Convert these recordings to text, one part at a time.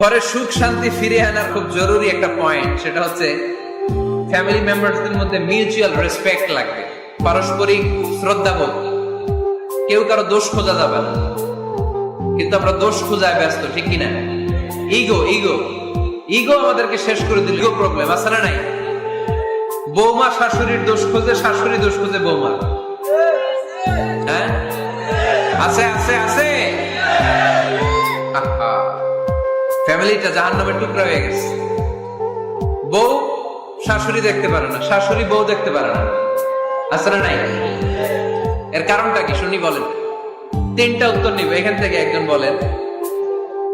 পরে সুখ শান্তি ফিরে আনার খুব জরুরি একটা পয়েন্ট, সেটা হচ্ছে ফ্যামিলি মেম্বারসদের মধ্যে মিউচুয়াল রেসপেক্ট লাগবে, পারস্পরিক শ্রদ্ধাবোধ। কেউ কারো দোষ খোঁজা যাবে না, কিন্তু আমরা দোষ খোঁজায় ব্যস্ত, ঠিক কিনা? ইগো ইগো ইগো আমাদেরকে শেষ করে দিল। ইগো প্রবলেম আছে না নাই? বৌমা শাশুড়ির দোষ খোঁজে, শাশুড়ি দোষ খোঁজে বৌমা। হ্যাঁ, আছে আছে আছে। ফ্যামিলিটা জাহান্নামের টুকরা হয়ে গেছে। বউ শাশুড়ি দেখতে পারে না, শাশুড়ি বউ দেখতে পারে না, আছে না নাই? এর কারণটা কি শুনি, বলেন। তিনটা উত্তর নিব এখান থেকে। একজন বলেন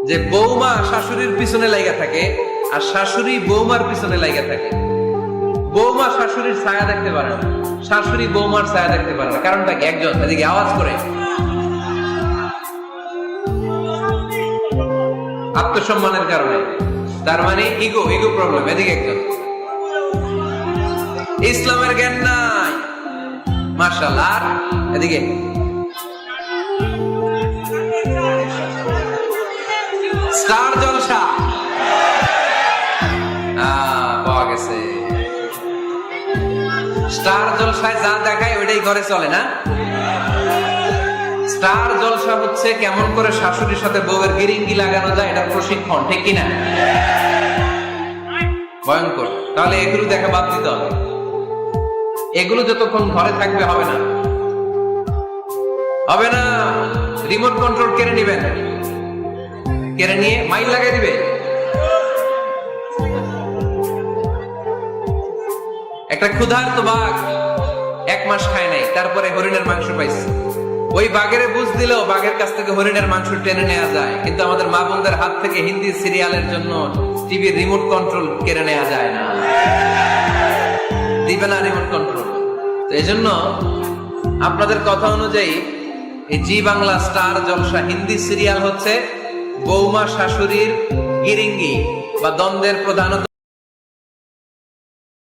যে বৌমা শাশুড়ির পিছনে লাগা থাকে, আর শাশুড়ি বৌমার পিছনে লাগা থাকে। বৌমা শাশুড়ির ছায়া দেখতে পারে না, শাশুড়ি বৌমার ছায়া দেখতে পারে না। কারণটা কি? একজন এদিকে আওয়াজ করে। আত্মসম্মানের কারণে। তার মানে ইগো ইগো প্রবলেম। এদিকে একজন। ইসলামের জ্ঞান নাই, মাশাআল্লাহ। আর এদিকে স্টার জলসা পাওয়া গেছে। স্টার জলসায় যা দেখায় ওইটাই ঘরে চলে না। স্টার জলসা হচ্ছে কেমন করে শাশুড়ির সাথে বউয়ের গিরিঙ্গি লাগানো যায়, এটা প্রশিক্ষণ, ঠিক কিনা? ভয়ঙ্কর। তাহলে এগুলো দেখা বাদ দিতে হবে। এগুলো যতক্ষণ ঘরে থাকবে হবে না, হবে না। রিমোট কন্ট্রোল কেড়ে নিবেন, কেড়ে নিয়ে মাইল লাগাই দিবে। একটা ক্ষুধার্ত বাঘ 1 মাস খায় নাই, তারপরে হরিণের মাংস পাইছে। ওই বাঘের বুঝ দিলেও বাঘের কাছ থেকে হরিণের মাংস টেনে নেওয়া যায়, কিন্তু আমাদের মা বোনদের হাত থেকে হিন্দি সিরিয়ালের জন্য টিভির রিমোট কন্ট্রোল কেড়ে নেওয়া যায় না। দিবে না রিমোট কন্ট্রোল। তো এই জন্য আপনাদের কথা অনুযায়ী এই জি বাংলা স্টার জলসা হিন্দি সিরিয়াল হচ্ছে বৌমা শাশুড়ির গিরিঙ্গি বা দ্বন্দ্বের প্রধানত